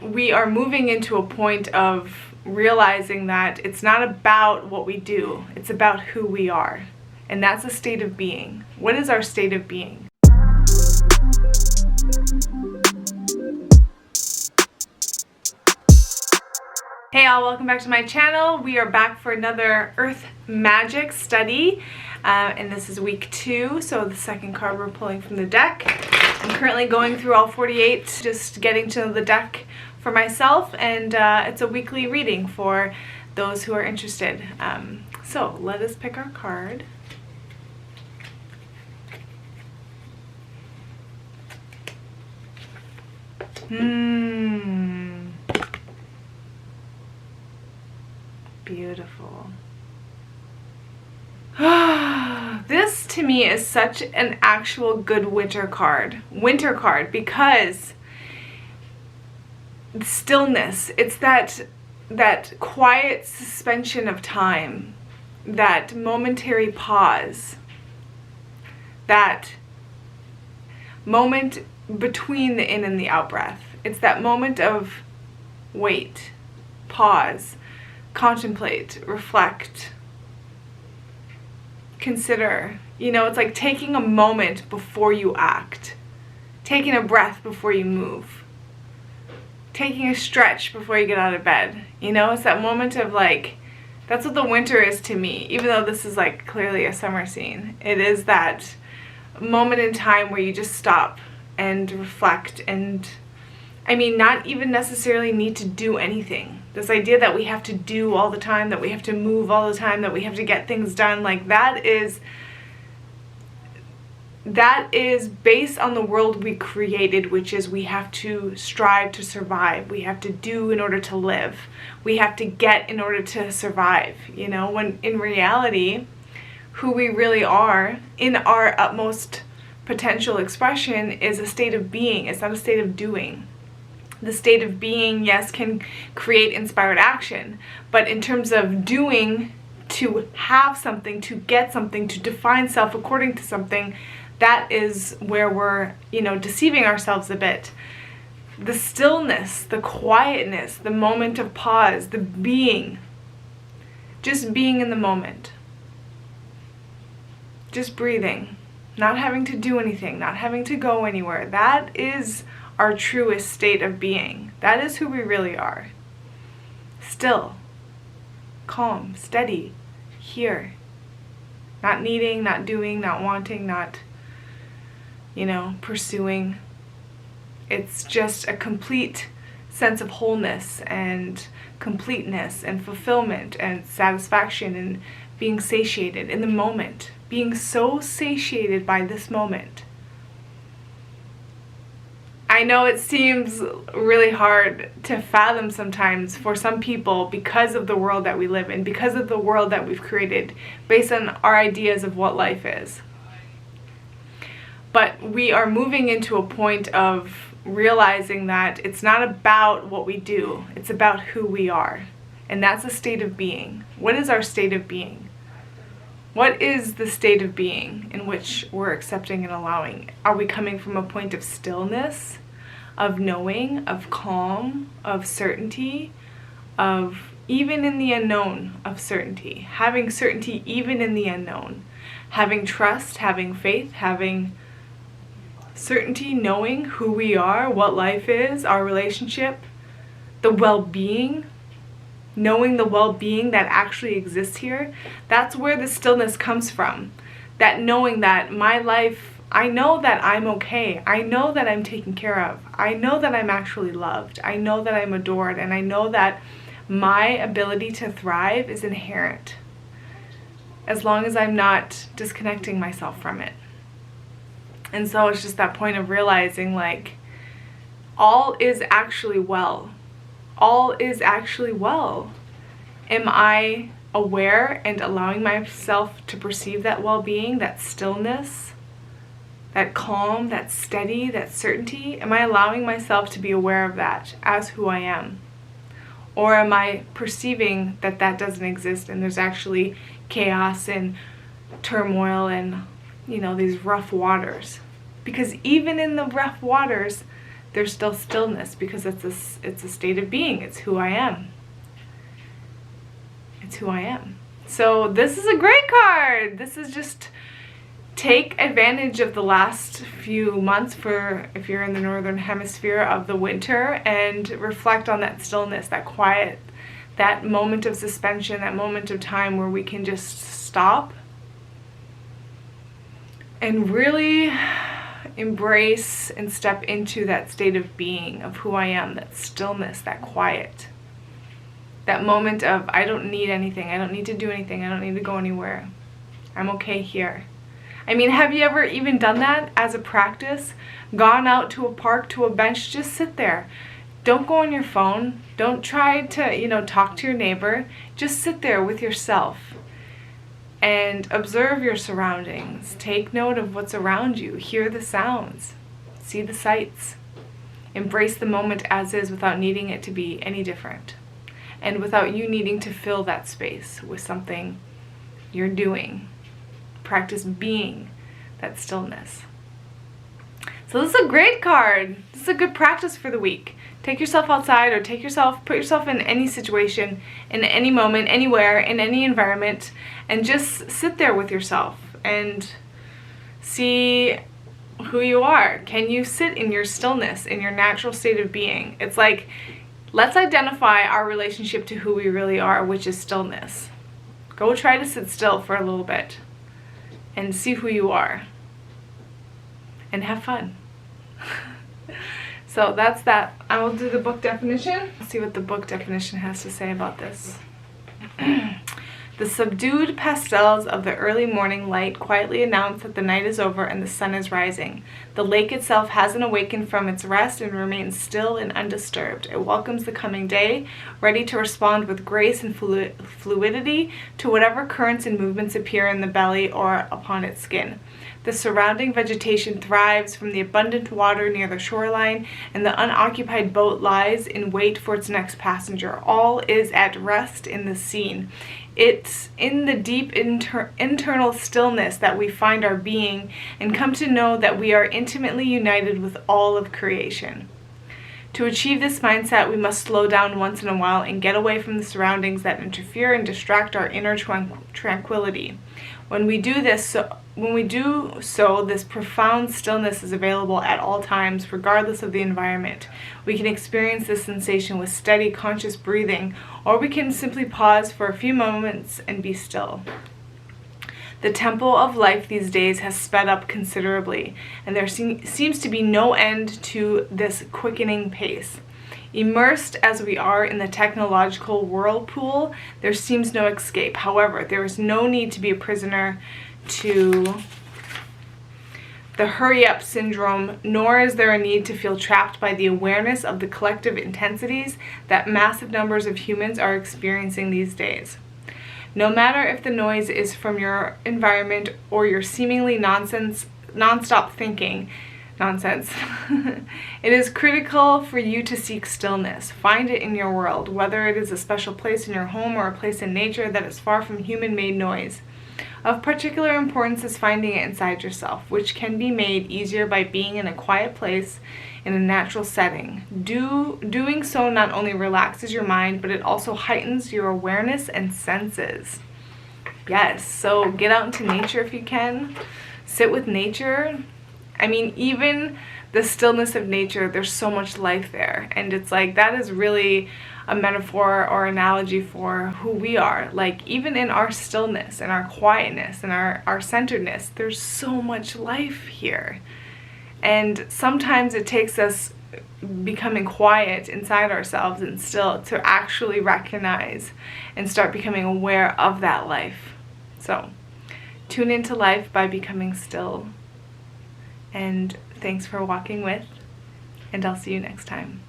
we are moving into a point of realizing that it's not about what we do, it's about who we are. And that's a state of being. What is our state of being? Hey all, welcome back to my channel. We are back for another Earth Magic study, and this is week 2, so the second card we're pulling from the deck. I'm currently going through all 48, just getting to know the deck for myself, and it's a weekly reading for those who are interested. So let us pick our card. Beautiful. This to me is such an actual good winter card. Because stillness, it's that quiet suspension of time, that momentary pause, that moment between the in and the out breath. It's that moment of wait, pause, contemplate, reflect, consider. You know, it's like taking a moment before you act, taking a breath before you move, taking a stretch before you get out of bed. You know, it's that moment of like, that's what the winter is to me, even though this is like clearly a summer scene. It is that moment in time where you just stop and reflect, and I mean, not even necessarily need to do anything. This idea that we have to do all the time, that we have to move all the time, that we have to get things done, like that is based on the world we created, which is we have to strive to survive. We have to do in order to live. We have to get in order to survive, you know, when in reality, who we really are in our utmost potential expression is a state of being. It's not a state of doing. The state of being, yes, can create inspired action, but in terms of doing, to have something, to get something, to define self according to something, that is where we're, you know, deceiving ourselves a bit. The stillness, the quietness, the moment of pause, the being, just being in the moment, just breathing, not having to do anything, not having to go anywhere. That is our truest state of being. That is who we really are. Still, calm, steady, here. Not needing, not doing, not wanting, not, you know, pursuing. It's just a complete sense of wholeness and completeness and fulfillment and satisfaction and being satiated in the moment. Being so satiated by this moment. I know it seems really hard to fathom sometimes for some people because of the world that we live in, because of the world that we've created based on our ideas of what life is. But we are moving into a point of realizing that it's not about what we do, it's about who we are. And that's a state of being. What is our state of being? What is the state of being in which we're accepting and allowing? Are we coming from a point of stillness, of knowing, of calm, of certainty, of even in the unknown, of certainty, having certainty even in the unknown, having trust, having faith, having certainty, knowing who we are, what life is, our relationship, the well-being, knowing the well-being that actually exists here. That's where the stillness comes from. That knowing that my life, I know that I'm okay. I know that I'm taken care of. I know that I'm actually loved. I know that I'm adored. And I know that my ability to thrive is inherent, as long as I'm not disconnecting myself from it. And so it's just that point of realizing, like, all is actually well. All is actually well. Am I aware and allowing myself to perceive that well-being, that stillness, that calm, that steady, that certainty? Am I allowing myself to be aware of that as who I am? Or am I perceiving that that doesn't exist and there's actually chaos and turmoil and, you know, these rough waters? Because even in the rough waters, there's still stillness, because it's a state of being. It's who I am. It's who I am. So this is a great card. This is just take advantage of the last few months, for if you're in the northern hemisphere, of the winter, and reflect on that stillness, that quiet, that moment of suspension, that moment of time where we can just stop and really embrace and step into that state of being, of who I am, that stillness, that quiet. That moment of, I don't need anything, I don't need to do anything, I don't need to go anywhere. I'm okay here. I mean, have you ever even done that as a practice? Gone out to a park, to a bench, just sit there. Don't go on your phone. Don't try to, talk to your neighbor. Just sit there with yourself and observe your surroundings. Take note of what's around you. Hear the sounds. See the sights. Embrace the moment as is without needing it to be any different. And without you needing to fill that space with something you're doing. Practice being that stillness. So this is a great card. This is a good practice for the week. Take yourself outside, or put yourself in any situation, in any moment, anywhere, in any environment, and just sit there with yourself and see who you are. Can you sit in your stillness, in your natural state of being? It's like, let's identify our relationship to who we really are, which is stillness. Go try to sit still for a little bit and see who you are, and have fun. So that's that. I will do the book definition. Let's see what the book definition has to say about this. The subdued pastels of the early morning light quietly announce that the night is over and the sun is rising. The lake itself hasn't awakened from its rest and remains still and undisturbed. It welcomes the coming day, ready to respond with grace and fluidity to whatever currents and movements appear in the belly or upon its skin. The surrounding vegetation thrives from the abundant water near the shoreline, and the unoccupied boat lies in wait for its next passenger. All is at rest in the scene. It's in the deep internal stillness that we find our being and come to know that we are intimately united with all of creation. To achieve this mindset, we must slow down once in a while and get away from the surroundings that interfere and distract our inner tranquility. When we do so, this profound stillness is available at all times, regardless of the environment. We can experience this sensation with steady, conscious breathing, or we can simply pause for a few moments and be still. The tempo of life these days has sped up considerably, and there seems to be no end to this quickening pace. Immersed as we are in the technological whirlpool, there seems no escape. However, there is no need to be a prisoner to the hurry-up syndrome, nor is there a need to feel trapped by the awareness of the collective intensities that massive numbers of humans are experiencing these days. No matter if the noise is from your environment or your seemingly nonstop thinking, nonsense. It is critical for you to seek stillness. Find it in your world, whether it is a special place in your home or a place in nature that is far from human-made noise. Of particular importance is finding it inside yourself, which can be made easier by being in a quiet place in a natural setting. Doing so not only relaxes your mind, but it also heightens your awareness and senses. Yes, so get out into nature if you can. Sit with nature. I mean, even the stillness of nature, there's so much life there. And it's like, that is really a metaphor or analogy for who we are. Like, even in our stillness and our quietness and our centeredness, there's so much life here. And sometimes it takes us becoming quiet inside ourselves and still to actually recognize and start becoming aware of that life. So, tune into life by becoming still. And thanks for walking with, and I'll see you next time.